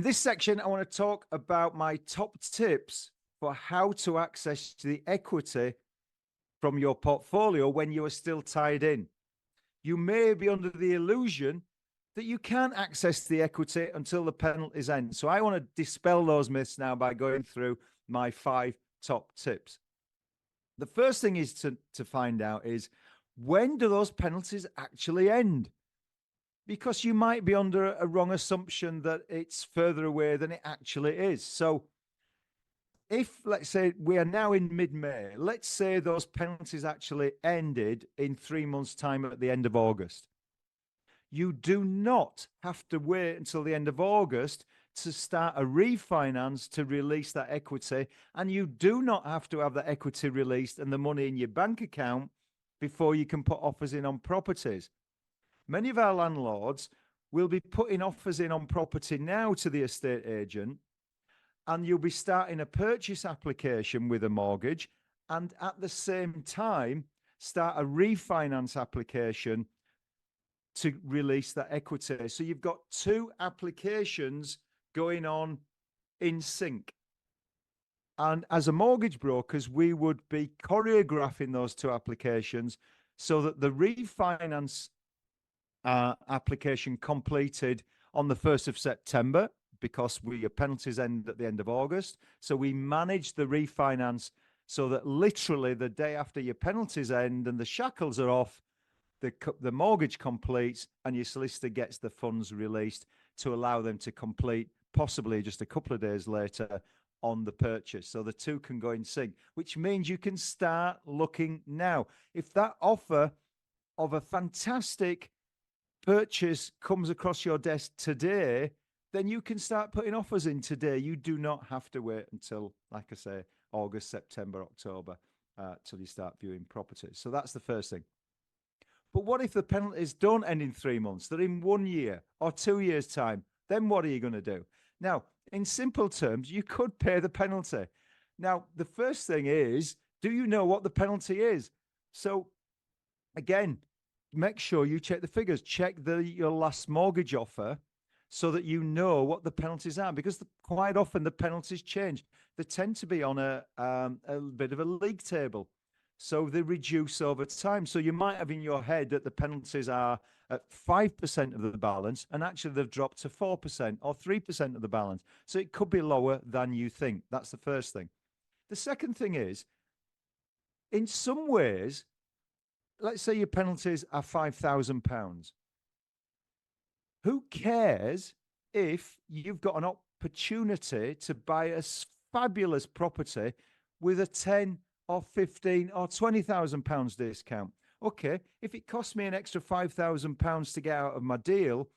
this section, I want to talk about my top tips for how to access the equity from your portfolio when you are still tied in. You may be under the illusion that you can't access the equity until the penalties end. So I want to dispel those myths now by going through my 5 top tips. The first thing is to find out is, when do those penalties actually end? Because you might be under a wrong assumption that it's further away than it actually is. So if, let's say, we are now in mid-May, let's say those penalties actually ended in 3 months' time at the end of August. You do not have to wait until the end of August to start a refinance to release that equity, and you do not have to have that equity released and the money in your bank account before you can put offers in on properties. Many of our landlords will be putting offers in on property now to the estate agent, and you'll be starting a purchase application with a mortgage, and at the same time start a refinance application to release that equity. So you've got 2 applications going on in sync. And as a mortgage brokers, we would be choreographing those 2 applications so that the refinance application completed on the 1st of September, because your penalties end at the end of August. So we manage the refinance so that literally the day after your penalties end and the shackles are off, the mortgage completes and your solicitor gets the funds released to allow them to complete possibly just a couple of days later on the purchase. So the 2 can go in sync, which means you can start looking now. If that offer of a fantastic purchase comes across your desk today, then you can start putting offers in today. You do not have to wait until, like I say, August, September, October, till you start viewing properties. So that's the first thing. But what if the penalties don't end in 3 months? They're in 1 year or 2 years' time. Then what are you going to do? Now, in simple terms, you could pay the penalty. Now, the first thing is, do you know what the penalty is? So, again, make sure you check the figures. Check your last mortgage offer so that you know what the penalties are, because quite often the penalties change. They tend to be on a bit of a league table. So they reduce over time. So you might have in your head that the penalties are at 5% of the balance, and actually they've dropped to 4% or 3% of the balance. So it could be lower than you think. That's the first thing. The second thing is, in some ways, let's say your penalties are £5,000. Who cares if you've got an opportunity to buy a fabulous property with a 10 or 15 or £20,000 discount? Okay, if it costs me an extra £5,000 to get out of my deal,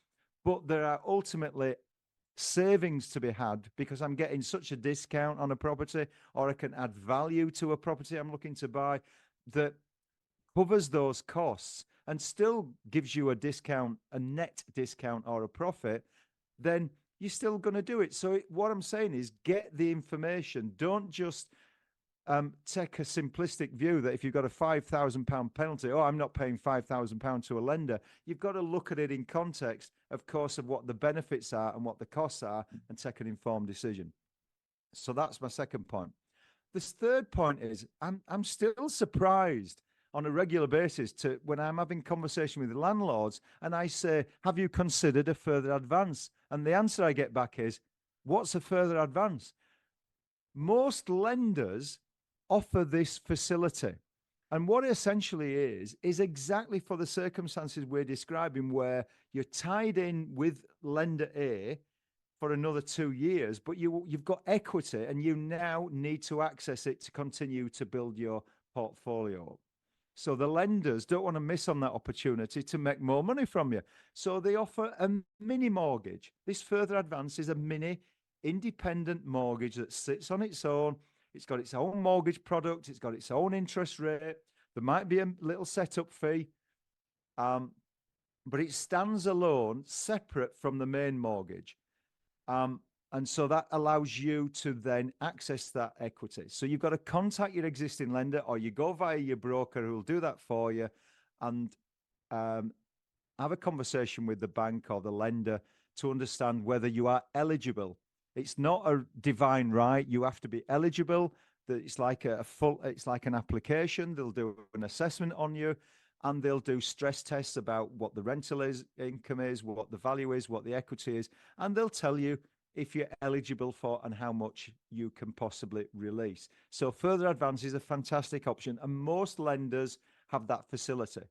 but there are ultimately savings to be had because I'm getting such a discount on a property, or I can add value to a property I'm looking to buy that covers those costs and still gives you a discount, a net discount or a profit, then you're still going to do it. So what I'm saying is, get the information. Don't just take a simplistic view that if you've got a £5,000 penalty, oh, I'm not paying £5,000 to a lender. You've got to look at it in context, of course, of what the benefits are and what the costs are, and take an informed decision. So that's my second point. This third point is, I'm still surprised on a regular basis to when I'm having conversation with landlords and I say, have you considered a further advance? And the answer I get back is, what's a further advance? Most lenders offer this facility. And what it essentially is exactly for the circumstances we're describing, where you're tied in with lender A for another 2 years, but you've got equity and you now need to access it to continue to build your portfolio. So the lenders don't want to miss on that opportunity to make more money from you. So they offer a mini mortgage. This further advance is a mini independent mortgage that sits on its own. It's got its own mortgage product. It's got its own interest rate. There might be a little setup fee, but it stands alone, separate from the main mortgage. And so that allows you to then access that equity. So you've got to contact your existing lender, or you go via your broker who will do that for you, and have a conversation with the bank or the lender to understand whether you are eligible. It's not a divine right. You have to be eligible. It's like it's like an application. They'll do an assessment on you, and they'll do stress tests about what the rental income is, what the value is, what the equity is, and they'll tell you if you're eligible for and how much you can possibly release. So further advance is a fantastic option, and most lenders have that facility.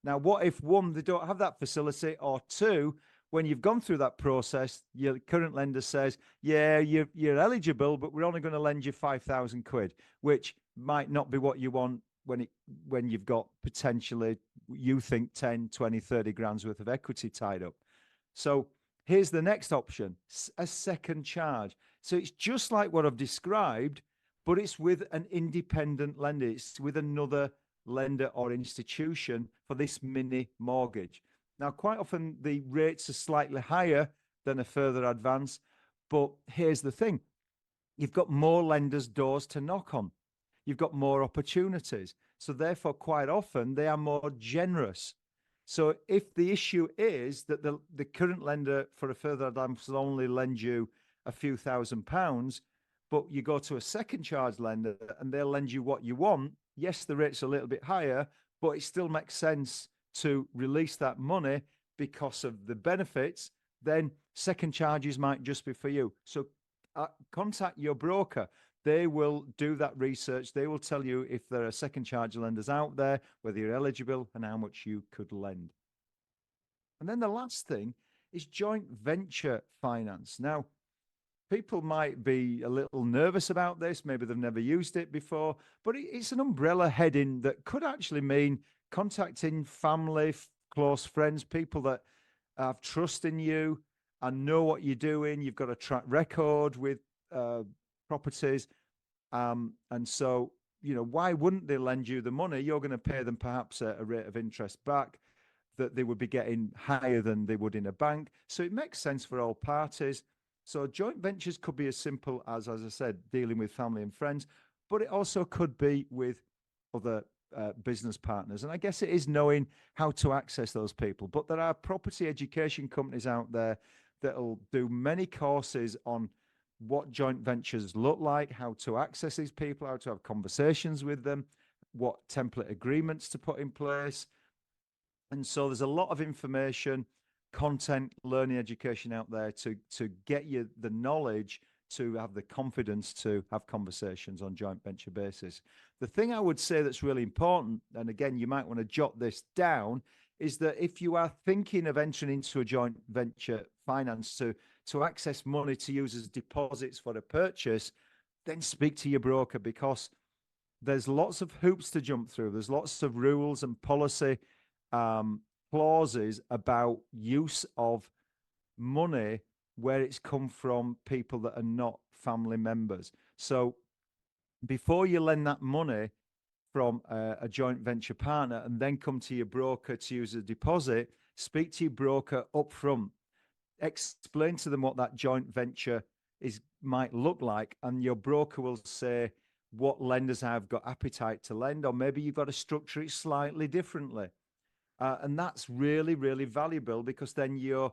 Now, what if one, they don't have that facility, or two, when you've gone through that process, your current lender says, yeah, you're eligible, but we're only going to lend you 5,000 quid, which might not be what you want when you've got potentially, you think 10, 20, 30 grand's worth of equity tied up. So here's the next option, a second charge. So it's just like what I've described, but it's with an independent lender. It's with another lender or institution for this mini mortgage. Now, quite often the rates are slightly higher than a further advance, but here's the thing. You've got more lenders' doors to knock on. You've got more opportunities. So therefore, quite often, they are more generous. So if the issue is that the current lender for a further advance will only lend you a few £1,000s, but you go to a second charge lender and they'll lend you what you want, yes, the rate's a little bit higher, but it still makes sense to release that money because of the benefits, then second charges might just be for you. So contact your broker. They will do that research. They will tell you if there are second charge lenders out there, whether you're eligible and how much you could lend. And then the last thing is joint venture finance. Now, people might be a little nervous about this. Maybe they've never used it before, but it's an umbrella heading that could actually mean contacting family, close friends, people that have trust in you and know what you're doing. You've got a track record with properties. And so, why wouldn't they lend you the money? You're going to pay them perhaps a rate of interest back that they would be getting higher than they would in a bank. So it makes sense for all parties. So joint ventures could be as simple as I said, dealing with family and friends, but it also could be with other business partners. And I guess it is knowing how to access those people. But there are property education companies out there that'll do many courses on what joint ventures look like, how to access these people, how to have conversations with them, what template agreements to put in place. And so there's a lot of information, content, learning education out there to get you the knowledge to have the confidence to have conversations on joint venture basis. The thing I would say that's really important, and again, you might want to jot this down, is that if you are thinking of entering into a joint venture finance to access money to use as deposits for a purchase, then speak to your broker, because there's lots of hoops to jump through. There's lots of rules and policy clauses about use of money where it's come from people that are not family members. So before you lend that money from a joint venture partner and then come to your broker to use a deposit, speak to your broker up front. Explain to them what that joint venture might look like, and your broker will say what lenders have got appetite to lend, or maybe you've got to structure it slightly differently. And that's really, really valuable, because then you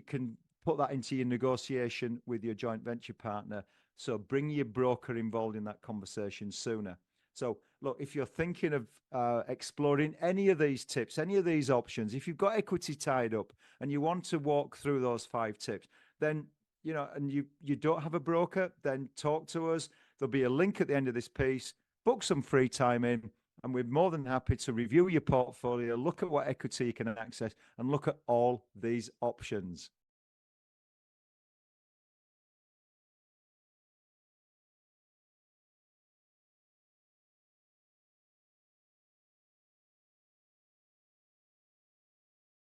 can put that into your negotiation with your joint venture partner. So bring your broker involved in that conversation sooner. So look, if you're thinking of exploring any of these tips, any of these options, if you've got equity tied up and you want to walk through those 5 tips, then, and you don't have a broker, then talk to us. There'll be a link at the end of this piece. Book some free time in, and we're more than happy to review your portfolio, look at what equity you can access, and look at all these options.